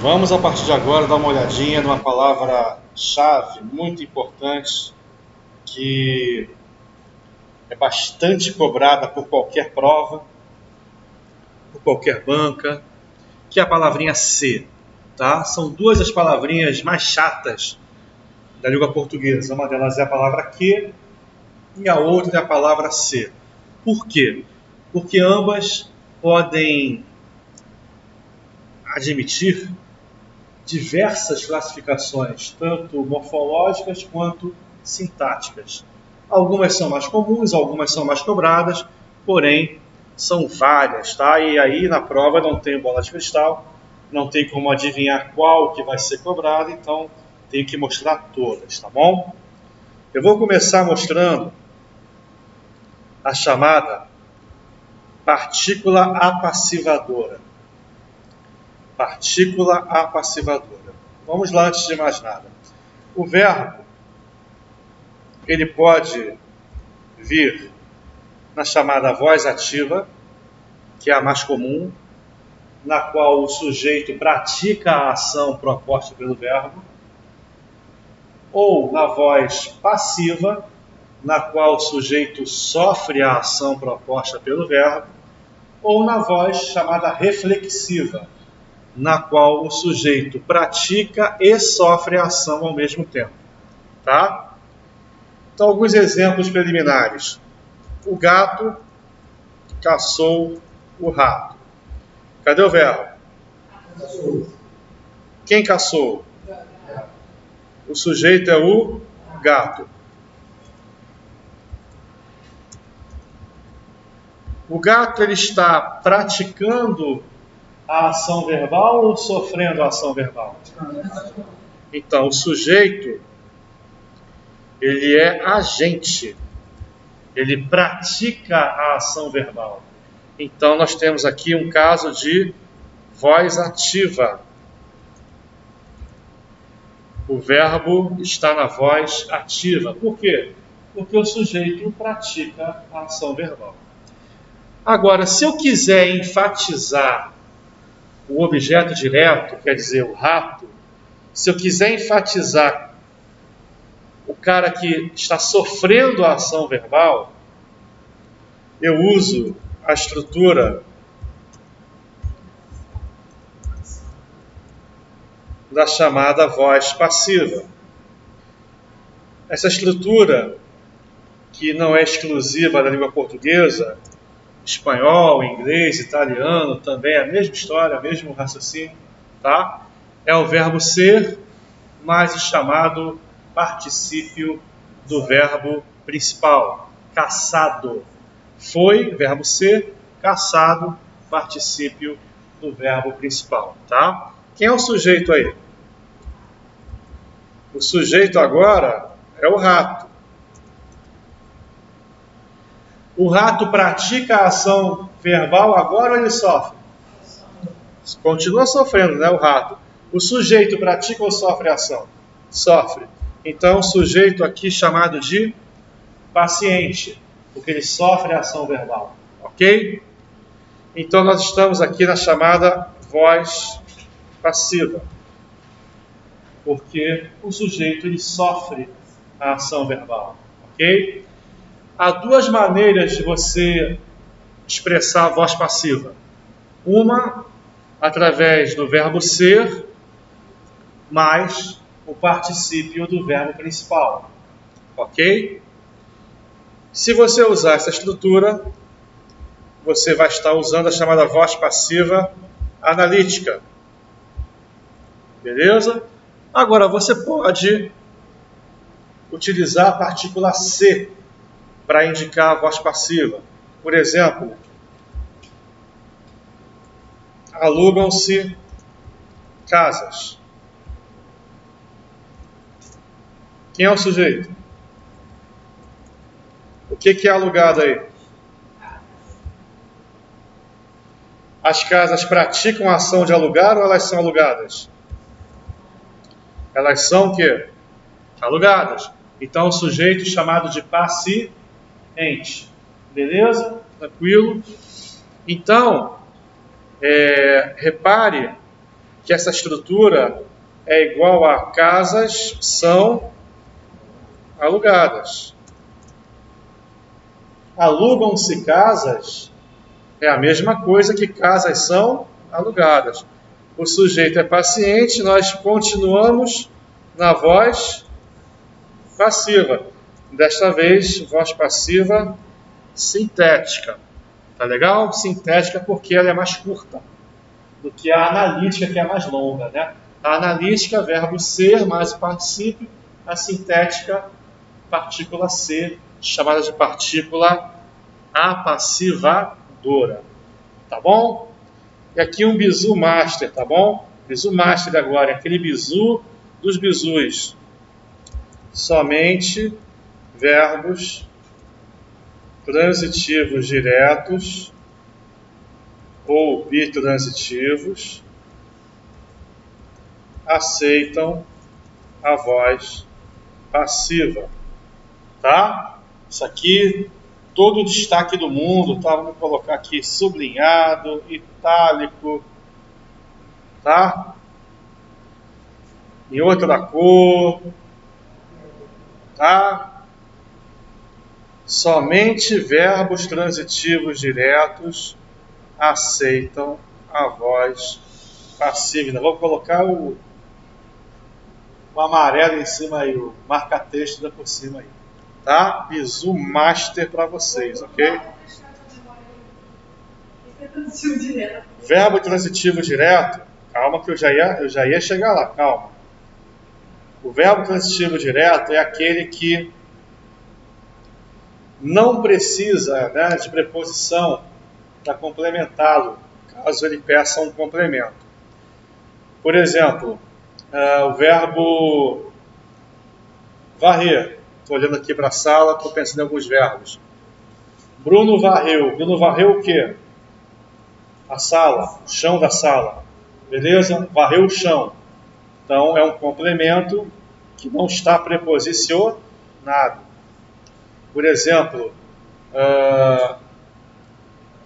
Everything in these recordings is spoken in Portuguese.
Vamos, a partir de agora, dar uma olhadinha numa palavra-chave muito importante que é bastante cobrada por qualquer prova, por qualquer banca, que é a palavrinha ser. Tá? São duas as palavrinhas mais chatas da língua portuguesa. Uma delas é a palavra que e a outra é a palavra ser. Por quê? Porque ambas podem admitir diversas classificações, tanto morfológicas quanto sintáticas. Algumas são mais comuns, algumas são mais cobradas, porém são várias, tá? E aí na prova não tem bola de cristal, não tem como adivinhar qual que vai ser cobrada, então tenho que mostrar todas, tá bom? Eu vou começar mostrando a chamada partícula apassivadora. Partícula apassivadora. Vamos lá antes de mais nada. O verbo, ele pode vir na chamada voz ativa, que é a mais comum, na qual o sujeito pratica a ação proposta pelo verbo, ou na voz passiva, na qual o sujeito sofre a ação proposta pelo verbo, ou na voz chamada reflexiva, na qual o sujeito pratica e sofre a ação ao mesmo tempo. Tá? Então, alguns exemplos preliminares. O gato caçou o rato. Cadê o verbo? Quem caçou? O sujeito é o gato. O gato ele está praticando a ação verbal ou sofrendo a ação verbal? Então, o sujeito, ele é agente. Ele pratica a ação verbal. Então, nós temos aqui um caso de voz ativa. O verbo está na voz ativa. Por quê? Porque o sujeito pratica a ação verbal. Agora, se eu quiser enfatizar o objeto direto, quer dizer, o rato, se eu quiser enfatizar o cara que está sofrendo a ação verbal, eu uso a estrutura da chamada voz passiva. Essa estrutura, que não é exclusiva da língua portuguesa, espanhol, inglês, italiano, também é a mesma história, mesmo raciocínio, tá? É o verbo ser mais o chamado particípio do verbo principal, caçado. Foi, verbo ser, caçado, particípio do verbo principal, tá? Quem é o sujeito aí? O sujeito agora é o rato. O rato pratica a ação verbal agora ou ele sofre? Continua sofrendo, né, o rato. O sujeito pratica ou sofre a ação? Sofre. Então, o sujeito aqui chamado de paciente, porque ele sofre a ação verbal. Ok? Então, nós estamos aqui na chamada voz passiva, porque o sujeito ele sofre a ação verbal. Ok? Há duas maneiras de você expressar a voz passiva. Uma, através do verbo ser, mais o particípio do verbo principal. Ok? Se você usar essa estrutura, você vai estar usando a chamada voz passiva analítica. Beleza? Agora, você pode utilizar a partícula se para indicar a voz passiva. Por exemplo, alugam-se casas. Quem é o sujeito? O que é alugado aí? As casas praticam a ação de alugar ou elas são alugadas? Elas são o quê? Alugadas. Então, o sujeito chamado de paciente. Beleza? Tranquilo? Então, repare que essa estrutura é igual a casas são alugadas. Alugam-se casas é a mesma coisa que casas são alugadas. O sujeito é paciente, nós continuamos na voz passiva. Desta vez, voz passiva sintética. Tá legal? Sintética porque ela é mais curta do que a analítica, que é mais longa, né? A analítica, verbo ser mais o particípio. A sintética, partícula ser, chamada de partícula apassivadora. Tá bom? E aqui um bizu master, tá bom? Bizu master agora, é aquele bizu dos bizus. Somente verbos transitivos diretos ou bitransitivos aceitam a voz passiva, tá? Isso aqui, todo o destaque do mundo, tá? Vamos colocar aqui sublinhado, itálico, tá? Em outra cor, tá? Somente verbos transitivos diretos aceitam a voz passiva. Vou colocar o amarelo em cima aí, o marca-texto por cima aí. Tá? Bizu master para vocês, ok? Verbo transitivo direto, calma que eu já ia chegar lá, calma. O verbo transitivo direto é aquele que não precisa, né, de preposição para complementá-lo, caso ele peça um complemento. Por exemplo, o verbo varrer. Estou olhando aqui para a sala, estou pensando em alguns verbos. Bruno varreu. Bruno varreu o quê? A sala, o chão da sala. Beleza? Varreu o chão. Então, é um complemento que não está preposicionado. Por exemplo,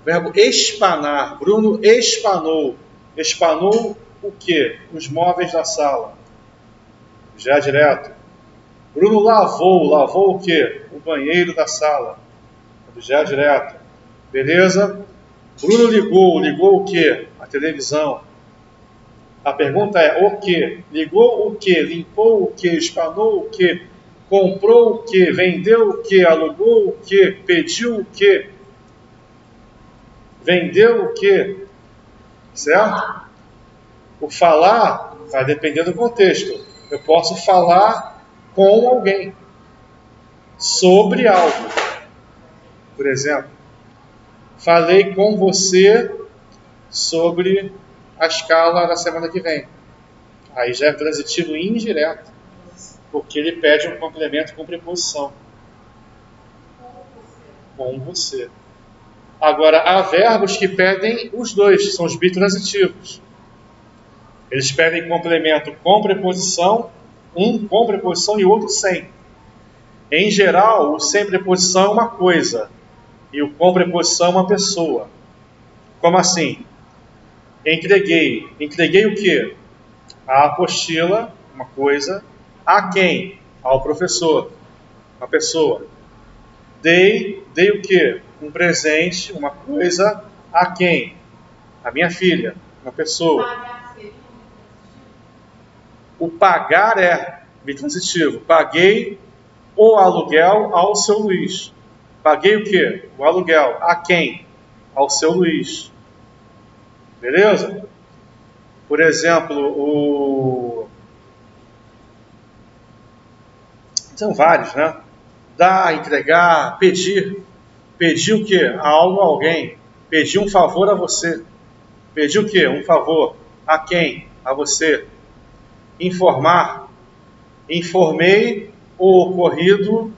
verbo espanar. Bruno espanou. Espanou o quê? Os móveis da sala. Já direto. Bruno lavou. Lavou o quê? O banheiro da sala. Já direto. Beleza? Bruno ligou. Ligou o quê? A televisão. A pergunta é o quê? Ligou o quê? Limpou o quê? Espanou o quê? Comprou o quê? Vendeu o quê? Alugou o quê? Pediu o quê? Vendeu o quê? Certo? O falar vai depender do contexto. Eu posso falar com alguém sobre algo. Por exemplo, falei com você sobre a escala da semana que vem. Aí já é transitivo indireto, porque ele pede um complemento com preposição. Com você. Agora, há verbos que pedem os dois, são os bitransitivos. Eles pedem complemento com preposição, um com preposição e o outro sem. Em geral, o sem preposição é uma coisa e o com preposição é uma pessoa. Como assim? Entreguei. Entreguei o quê? A apostila, uma coisa. A quem? Ao professor, uma pessoa. Dei o quê? Um presente, uma coisa. A quem? A minha filha, uma pessoa. O pagar é bitransitivo. Paguei o aluguel ao seu Luiz. Paguei o quê? O aluguel. A quem? Ao seu Luiz. Beleza? Por exemplo, são vários, né? Dar, entregar, pedir. Pedir o quê? Algo a alguém. Pedir um favor a você. Pedir o quê? Um favor. A quem? A você. Informar. Informei o ocorrido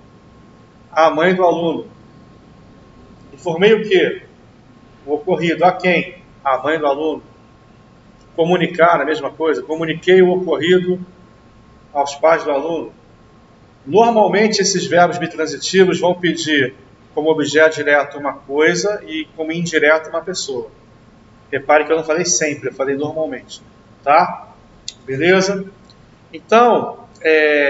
à mãe do aluno. Informei o quê? O ocorrido a quem? À mãe do aluno. Comunicar, a mesma coisa. Comuniquei o ocorrido aos pais do aluno. Normalmente, esses verbos bitransitivos vão pedir como objeto direto uma coisa e como indireto uma pessoa. Repare que eu não falei sempre, eu falei normalmente. Tá? Beleza? Então,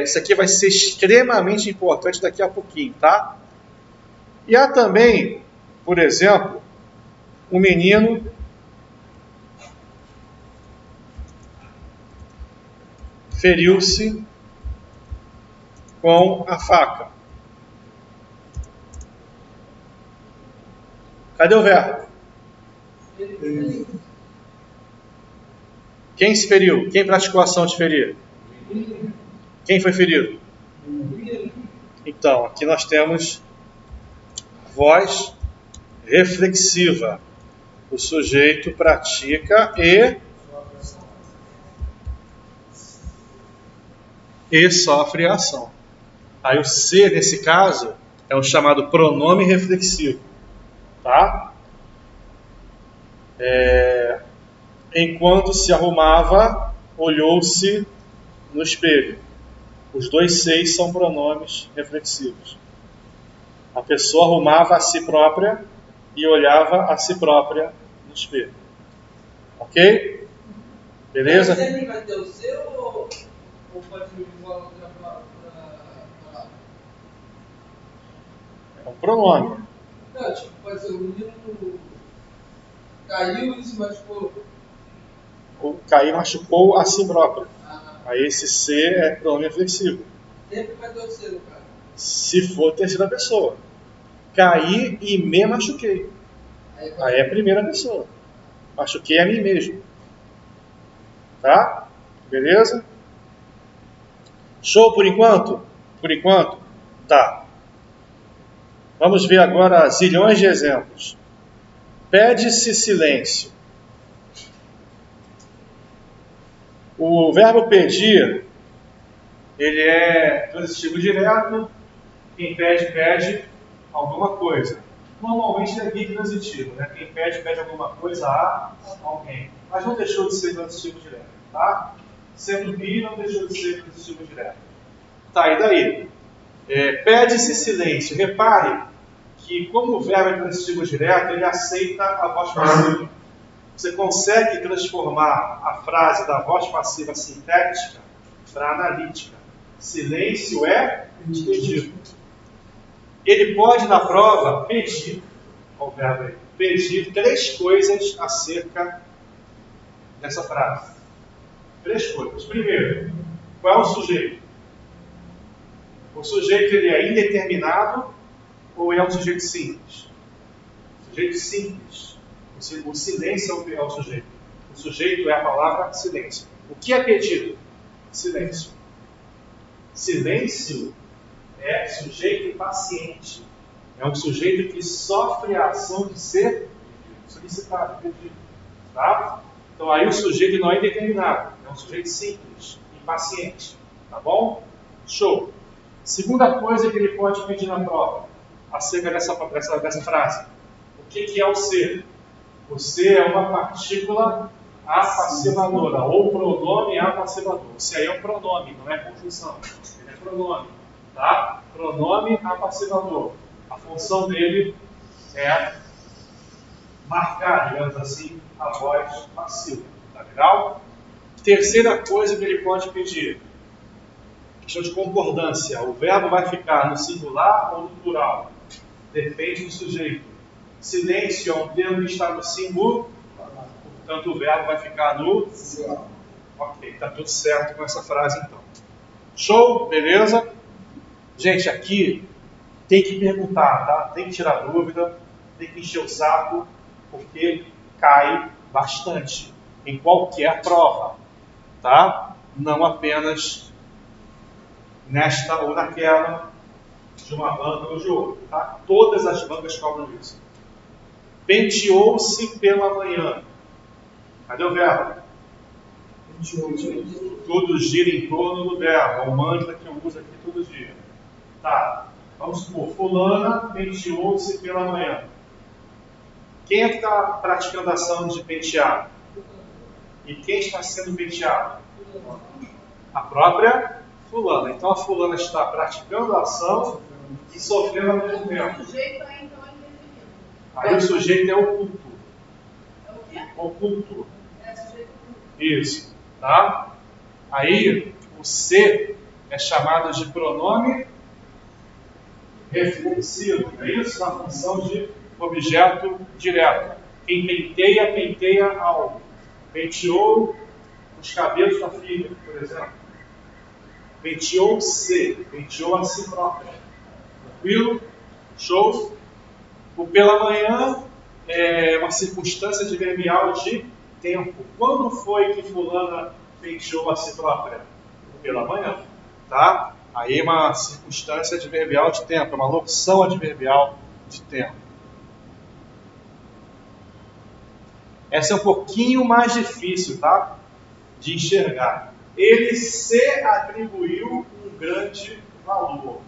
isso aqui vai ser extremamente importante daqui a pouquinho, tá? E há também, por exemplo, um menino feriu-se com a faca. Cadê o verbo? Quem se feriu? Quem praticou a ação de ferir? Quem foi ferido? Então, aqui nós temos voz reflexiva. O sujeito pratica e sofre a ação. Aí o ser, nesse caso, é o chamado pronome reflexivo. Tá? Enquanto se arrumava, olhou-se no espelho. Os dois seis são pronomes reflexivos. A pessoa arrumava a si própria e olhava a si própria no espelho. Ok? Beleza? Sempre vai ter o seu ou pode vir igual a outra palavra? É um pronome. Não, tipo, pode ser o menino caiu e se machucou. O cair machucou a si próprio. Aí esse ser é pronome reflexivo. Sempre vai ter o seu, cara. Se for terceira pessoa. Caí e me machuquei. Aí é a primeira pessoa. Machuquei a mim mesmo. Tá? Beleza? Show por enquanto? Por enquanto? Tá. Vamos ver agora zilhões de exemplos. Pede-se silêncio. O verbo pedir, ele é transitivo direto. Quem pede, pede alguma coisa. Normalmente é bitransitivo, né? Quem pede, pede alguma coisa a alguém. Mas não deixou de ser transitivo direto, tá? Sendo bi, não deixou de ser transitivo direto. Tá, e daí? Pede-se silêncio. Repare que, como o verbo é transitivo direto, ele aceita a voz passiva. Você consegue transformar a frase da voz passiva sintética para analítica. Silêncio é pedido. Ele pode, na prova, pedir, ao verbo aí, pedir 3 coisas acerca dessa frase. 3 coisas. Primeiro, qual é o sujeito? O sujeito ele é indeterminado ou é um sujeito simples? Sujeito simples. O silêncio é o sujeito. O sujeito é a palavra silêncio. O que é pedido? Silêncio. Silêncio é sujeito paciente. É um sujeito que sofre a ação de ser solicitado, pedido. Tá? Então aí o sujeito não é indeterminado. É um sujeito simples, impaciente. Tá bom? Show. Segunda coisa que ele pode pedir na prova, acerca dessa frase. O que é o ser? O ser é uma partícula apassivadora, ou pronome apassivador. Esse aí é um pronome, não é conjunção. Ele é pronome. Tá? Pronome apassivador. A função dele é marcar, digamos assim, a voz passiva. Tá legal? Terceira coisa que ele pode pedir. Questão de concordância. O verbo vai ficar no singular ou no plural? Depende do sujeito. Silêncio é um termo que está no singular, portanto o verbo vai ficar no singular. Ok, está tudo certo com essa frase então. Show? Beleza? Gente, aqui tem que perguntar, tá? Tem que tirar dúvida, tem que encher o saco, porque cai bastante em qualquer prova, tá? Não apenas nesta ou naquela, de uma banca ou de outra, tá? Todas as bancas cobram isso. Penteou-se pela manhã. Cadê o verbo? Tudo gira em torno do verbo. É o mantra que eu uso aqui todo dia. Tá. Vamos supor, fulana penteou-se pela manhã. Quem é que está praticando a ação de pentear? E quem está sendo penteado? A própria fulana. Então a fulana está praticando a ação e sofrendo ao mesmo tempo. O sujeito é então indefinido. Aí o sujeito é oculto. É o quê? Oculto. É sujeito oculto. Isso. Tá? Aí, o ser é chamado de pronome reflexivo. É isso? Na função de objeto direto. Quem penteia, penteia algo. Penteou os cabelos da filha, por exemplo. Penteou-se, penteou a si própria. Tranquilo? Show? O pela manhã é uma circunstância adverbial de tempo. Quando foi que fulana penteou a si própria? Pela manhã. Tá? Aí é uma circunstância adverbial de tempo, é uma locução adverbial de tempo. Essa é um pouquinho mais difícil, tá? De enxergar. Ele se atribuiu um grande valor.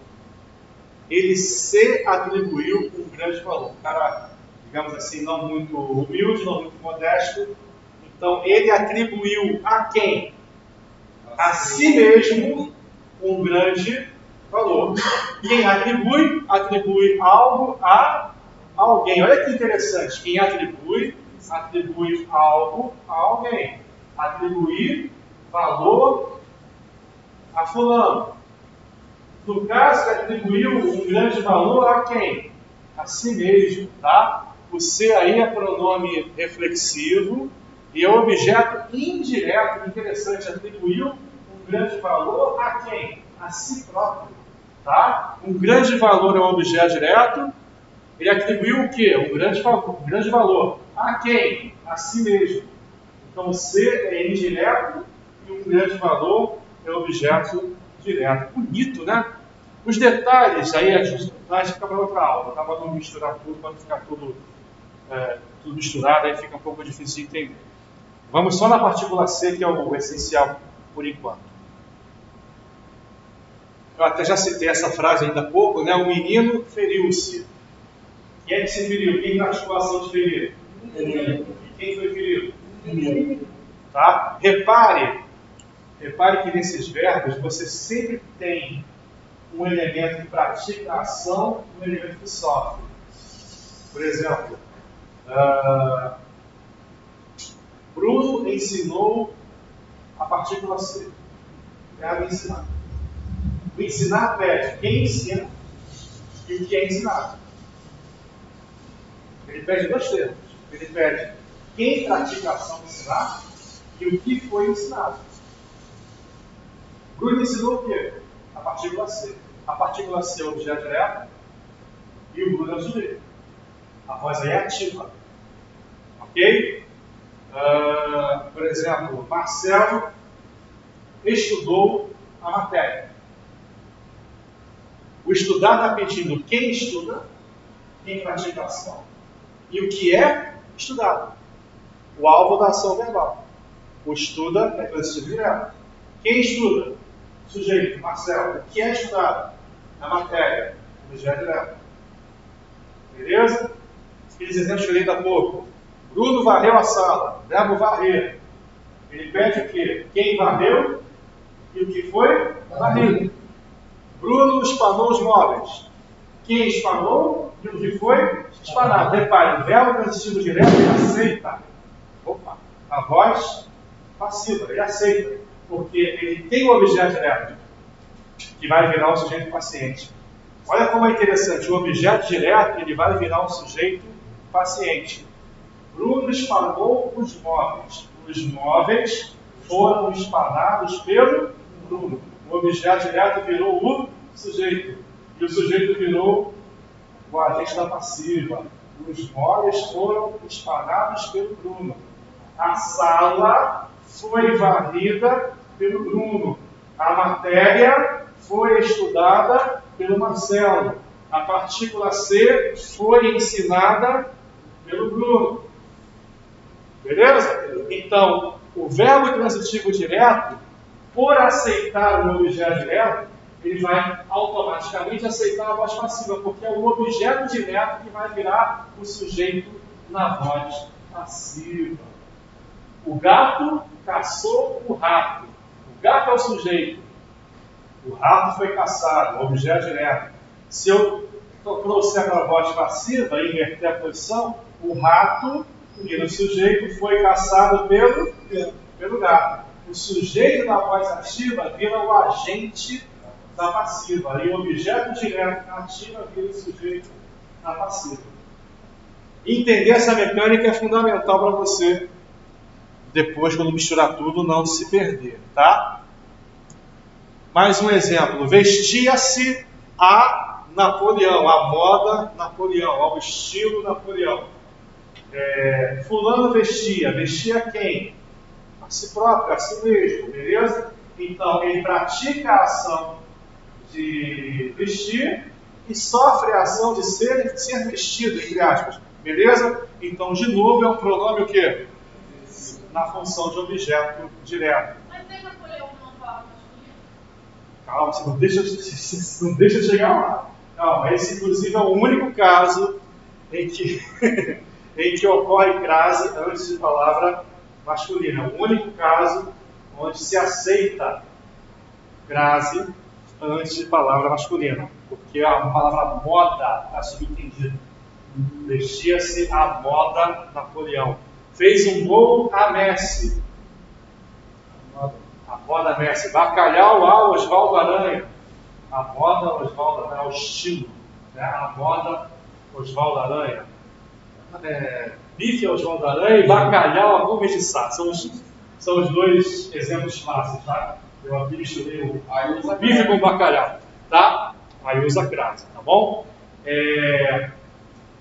Ele se atribuiu um grande valor. Um cara, digamos assim, não muito humilde, não muito modesto. Então, ele atribuiu a quem? A si mesmo um grande valor. Quem atribui, atribui algo a alguém. Olha que interessante. Quem atribui, atribui algo a alguém. Atribuir valor a fulano. No caso, atribuiu um grande valor a quem? A si mesmo, tá? O se aí é pronome reflexivo e é um objeto indireto. Interessante, atribuiu um grande valor a quem? A si próprio, tá? Um grande valor é um objeto direto. Ele atribuiu o quê? Um grande valor. A quem? A si mesmo. Então, o se é indireto e um grande valor é objeto direto. Bonito, né? Os detalhes, aí a gente fica para outra aula, tá? Para não misturar tudo, para não ficar tudo misturado, aí fica um pouco difícil de entender. Vamos só na partícula C, que é o essencial por enquanto. Eu até já citei essa frase ainda há pouco, né? O menino feriu-se. Quem é que se feriu? Quem praticou a ação de ferir? E quem foi ferido? Tá? Repare que nesses verbos você sempre tem um elemento que pratica a ação e um elemento que sofre. Por exemplo, Bruno ensinou a partícula C. Verbo ensinar. O ensinar pede quem ensina e o que é ensinado. Ele pede dois termos. Ele pede quem pratica a ação de ensinar e o que foi ensinado. Bruno ensinou o quê? A partícula C. A partícula C é o objeto direto e o Bruno é o sujeito. A voz aí é ativa. Ok? Por exemplo, Marcelo estudou a matéria. O estudar está pedindo quem estuda, quem pratica a ação e o que é estudado. O alvo da ação verbal. O estuda é transitivo direto. Quem estuda? Sujeito, Marcelo. O que é estudado? A matéria, objeto direto. Beleza? Aqueles exemplos que eu dei há pouco. Bruno varreu a sala. Verbo varrer. Ele pede o quê? Quem varreu e o que foi? Varrido. Bruno espanou os móveis. Quem espanou e o que foi? Espanado. Repare, o verbo transitivo direto ele aceita. Opa, a voz passiva, ele aceita. Porque ele tem um objeto direto que vai virar um sujeito paciente. Olha como é interessante, o objeto direto ele vai virar um sujeito paciente. Bruno espanou os móveis. Os móveis foram espanados pelo Bruno. O objeto direto virou o sujeito. E o sujeito virou o agente da passiva. Os móveis foram espanados pelo Bruno. A sala foi varrida pelo Bruno. A matéria foi estudada pelo Marcelo. A partícula C foi ensinada pelo Bruno. Beleza? Então, o verbo transitivo direto, por aceitar o objeto direto, ele vai automaticamente aceitar a voz passiva, porque é o objeto direto que vai virar o sujeito na voz passiva. O gato caçou o rato. O gato é o sujeito. O rato foi caçado, o objeto direto. Se eu trouxer para a voz passiva e inverter a posição, o rato, que no sujeito, foi caçado pelo gato. o sujeito da voz ativa vira o agente da passiva. E o objeto direto da ativa vira o sujeito da passiva. Entender essa mecânica é fundamental para você, depois, quando misturar tudo, não se perder, tá? Mais um exemplo. Vestia-se a Napoleão, a moda Napoleão, ao estilo Napoleão. Fulano vestia. Vestia quem? A si próprio, a si mesmo, beleza? Então, ele pratica a ação de vestir e sofre a ação de ser vestido, entre aspas. Beleza? Então, de novo, é um pronome o quê? Na função de objeto direto. Mas tem Napoleão não fala masculino? Calma, você não deixa chegar lá. Calma, esse inclusive é o único caso em que, em que ocorre crase antes de palavra masculina. O único caso onde se aceita crase antes de palavra masculina. Porque a palavra moda está subentendida. Vestia-se a moda Napoleão. Fez um gol a Messi. A moda Messi. Bacalhau a Osvaldo Aranha. A moda Osvaldo Aranha. O estilo. Né? A moda Osvaldo Aranha. Bife Osvaldo Aranha e bacalhau a Gomes de Sá. São os dois exemplos fáceis, tá? Eu aqui misturei o bife com bacalhau. Tá? Aí usa crase, tá bom?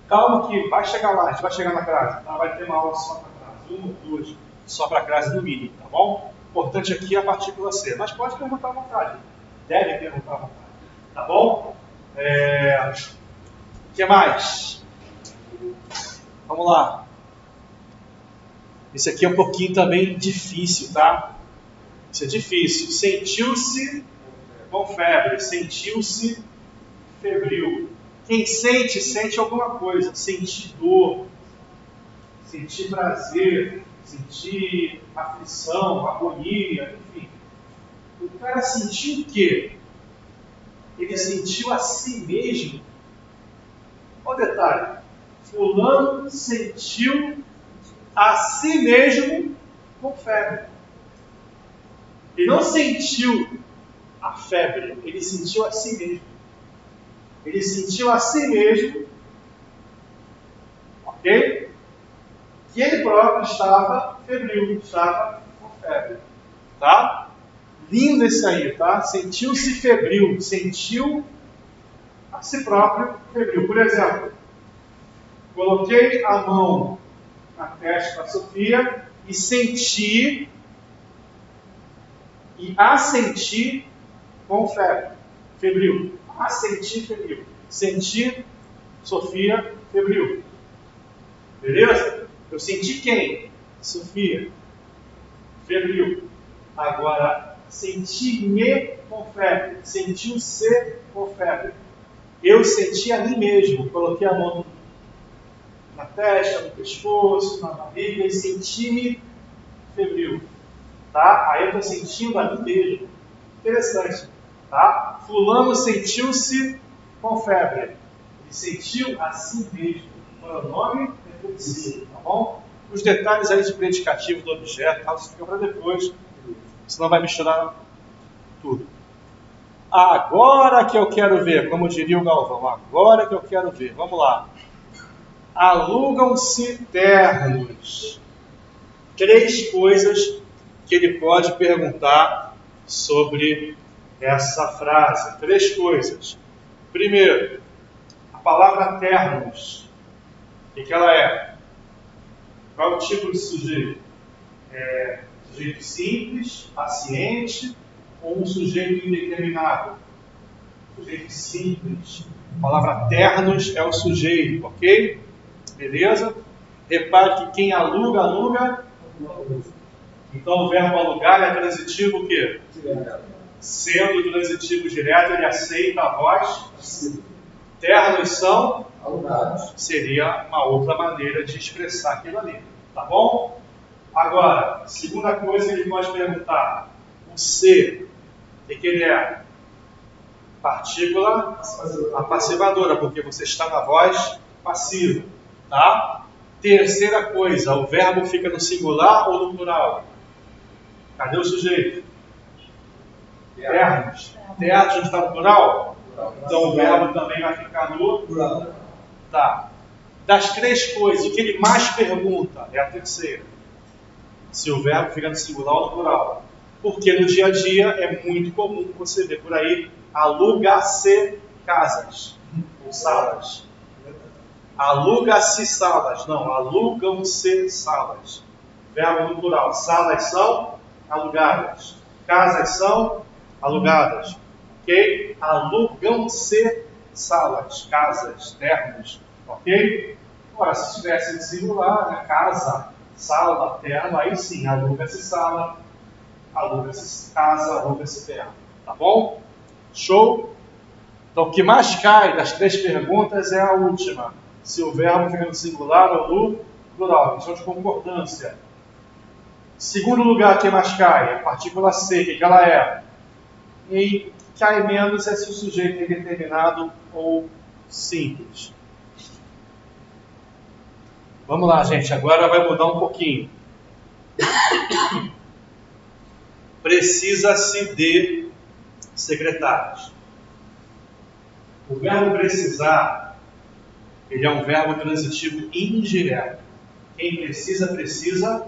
Calma que vai chegar lá, a gente vai chegar na crase, tá? Vai ter uma aula só para crase, uma ou duas só para crase no mínimo, tá bom? Importante aqui é a partícula C, mas pode perguntar à vontade, deve perguntar à vontade, tá bom? O que mais? Vamos lá. Esse aqui é um pouquinho também difícil, tá? Isso é difícil. Sentiu-se com febre, sentiu-se febril. Quem sente alguma coisa. Sentir dor, sentir prazer, sentir aflição, agonia, enfim. O cara sentiu o quê? Ele sentiu a si mesmo. Olha o detalhe. Fulano sentiu a si mesmo com febre. Ele não sentiu a febre, ele sentiu a si mesmo. Ele sentiu a si mesmo, ok? Que ele próprio estava febril, estava com febre, tá? Lindo esse aí, tá? Sentiu-se febril, sentiu a si próprio febril. Por exemplo, coloquei a mão na testa da Sofia e senti e assenti com febre, febril. Assenti febril. Senti Sofia febril. Beleza? Eu senti quem? Sofia. Febril. Agora, senti-me com febre. Sentiu-se com febre. Eu senti a mim mesmo. Coloquei a mão na testa, no pescoço, na barriga e senti-me febril. Tá? Aí eu estou sentindo a mim mesmo. Interessante. Tá? Fulano sentiu-se com febre. Ele sentiu a si mesmo. Pronome reflexivo, tá bom? Os detalhes aí de predicativo do objeto, tá? Isso fica para depois, senão vai misturar tudo. Agora que eu quero ver, como diria o Galvão, agora que eu quero ver, vamos lá. Alugam-se ternos. 3 coisas que ele pode perguntar sobre essa frase. 3 coisas. Primeiro, a palavra ternos. O que ela é? Qual é o tipo de sujeito? Sujeito simples, paciente ou um sujeito indeterminado? Sujeito simples. A palavra ternos é o sujeito, ok? Beleza? Repare que quem aluga, aluga. Então o verbo alugar é transitivo o quê? Sendo transitivo direto, ele aceita a voz. Ternos são alugados. Seria uma outra maneira de expressar aquilo ali. Tá bom? Agora, segunda coisa que ele pode perguntar. O ser, o que ele é? Partícula apassivadora, porque você está na voz passiva. Tá? Terceira coisa, o verbo fica no singular ou no plural? Está Cadê o sujeito? Ternos. Ternos não está no plural? Então o verbo também vai ficar no plural. Tá. Das três coisas, o que ele mais pergunta é a terceira. Se o verbo fica no singular ou no plural. Porque no dia a dia é muito comum você ver por aí aluga-se casas ou salas. Aluga-se salas. Não, alugam-se salas. Verbo no plural. Salas são alugadas. Casas são alugadas. Ok? Alugam-se salas, casas, ternos. Ok? Agora, se estivesse no singular, né? Casa, sala, terno, aí sim, aluga-se sala, aluga-se casa, aluga-se terno. Tá bom? Show? Então, o que mais cai das três perguntas é a última. Se o verbo fica no singular ou no plural. Questão de concordância. Segundo lugar, o que mais cai? A partícula C, que ela é? E cai menos é se o sujeito é indeterminado ou simples. Vamos lá, gente. Agora vai mudar um pouquinho. Precisa-se de secretários. O verbo precisar, ele é um verbo transitivo indireto. Quem precisa, precisa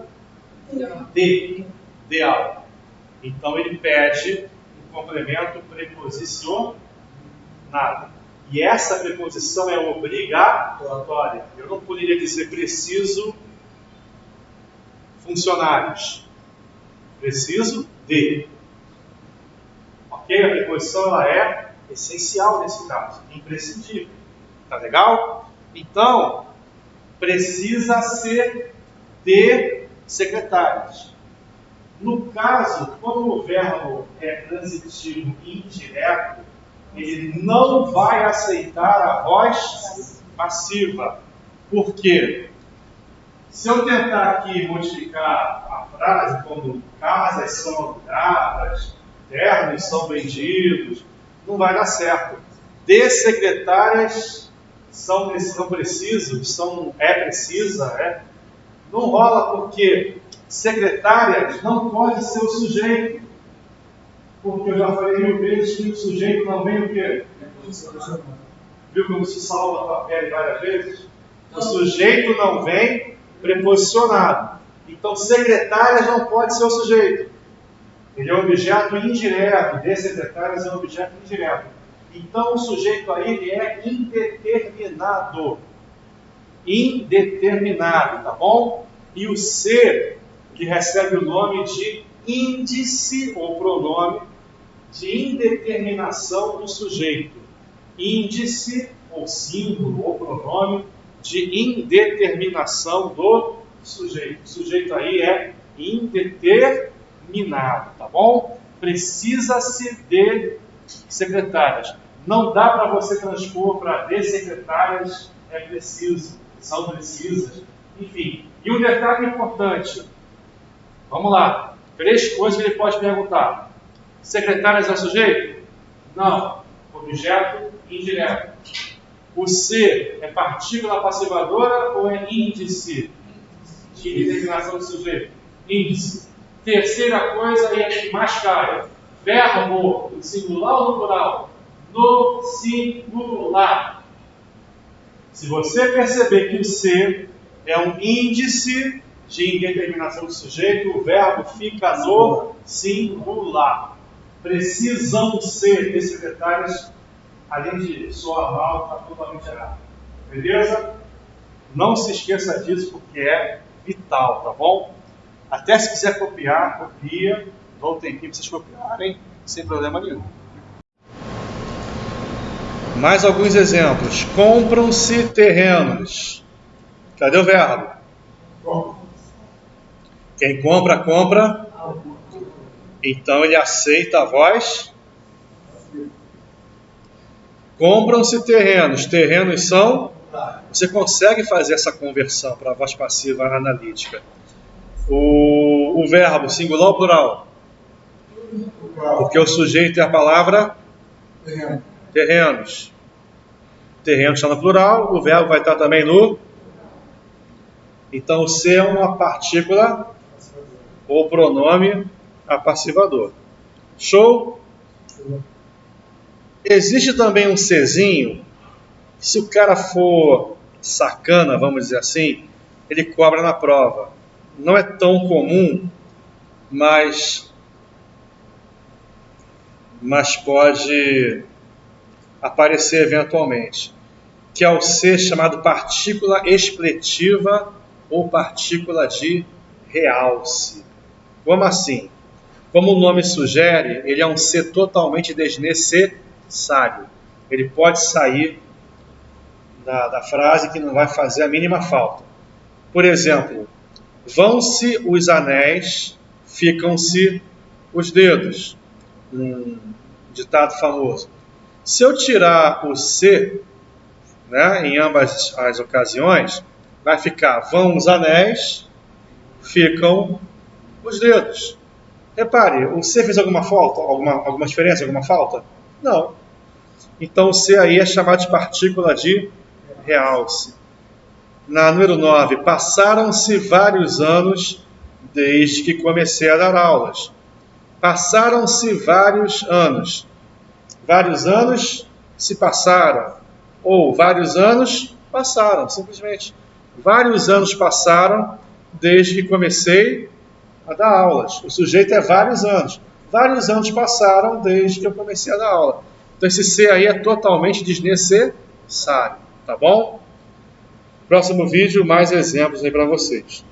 de algo. Então ele pede um complemento preposicionado. E essa preposição é obrigatória. Eu não poderia dizer preciso funcionários. Preciso de. Ok? A preposição ela é essencial nesse caso, imprescindível. Tá legal? Então, precisa ser de secretários. No caso, como o verbo é transitivo indireto, ele não vai aceitar a voz passiva. Por quê? Se eu tentar aqui modificar a frase como casas são alugadas, ternos são vendidos, não vai dar certo. De secretárias são precisos, precisa, não rola porque secretárias não pode ser o sujeito. Porque eu já falei 1000 vezes que o sujeito não vem o quê? Viu como se salva a pele várias vezes? O sujeito não vem preposicionado. Então, secretárias não pode ser o sujeito. Ele é um objeto indireto. De secretárias é um objeto indireto. Então, o sujeito aí ele é indeterminado. Indeterminado, tá bom? E o ser, que recebe o nome de índice ou pronome de indeterminação do sujeito. Índice ou símbolo ou pronome de indeterminação do sujeito. O sujeito aí é indeterminado, tá bom? Precisa-se de secretárias. Não dá para você transpor para de secretárias, é preciso, são precisas, enfim. E um detalhe importante, vamos lá, 3 coisas que ele pode perguntar. Secretárias é sujeito? Não. Objeto indireto. O ser é partícula passivadora ou é índice de determinação do sujeito? Índice. Terceira coisa é a que mais cai. Verbo no singular ou no plural? No singular. Se você perceber que o ser é um índice de indeterminação do sujeito, o verbo fica no singular. Precisam ser de secretárias, além de soar mal, está totalmente errado. Beleza? Não se esqueça disso porque é vital, tá bom? Até se quiser copiar, copia, dá um tempinho para vocês copiarem, sem problema nenhum. Mais alguns exemplos. Compram-se terrenos. Cadê o verbo? Quem compra, compra. Então ele aceita a voz. Compram-se terrenos. Terrenos são... Você consegue fazer essa conversão para a voz passiva analítica. O verbo singular ou plural? Porque o sujeito é a palavra terrenos. Terrenos está no plural, o verbo vai estar também no... Então o ser é uma partícula ou pronome apassivador. Show? Existe também um Czinho, que se o cara for sacana, vamos dizer assim, ele cobra na prova. Não é tão comum, mas pode aparecer eventualmente, que é o C chamado partícula expletiva ou partícula de realce. Como assim? Como o nome sugere, ele é um C totalmente desnecessário. Ele pode sair da frase que não vai fazer a mínima falta. Por exemplo, vão-se os anéis, ficam-se os dedos. Um ditado famoso. Se eu tirar o C, né, em ambas as ocasiões, vai ficar vão os anéis, ficam os dedos. Repare, o C fez alguma falta? Alguma diferença? Alguma falta? Não. Então o C aí é chamado de partícula de realce. Na número 9, passaram-se vários anos desde que comecei a dar aulas. Passaram-se vários anos. Vários anos se passaram. Ou vários anos passaram, simplesmente. Vários anos passaram desde que comecei a dar aulas. O sujeito é vários anos. Vários anos passaram desde que eu comecei a dar aula. Então esse C aí é totalmente desnecessário, tá bom? Próximo vídeo, mais exemplos aí para vocês.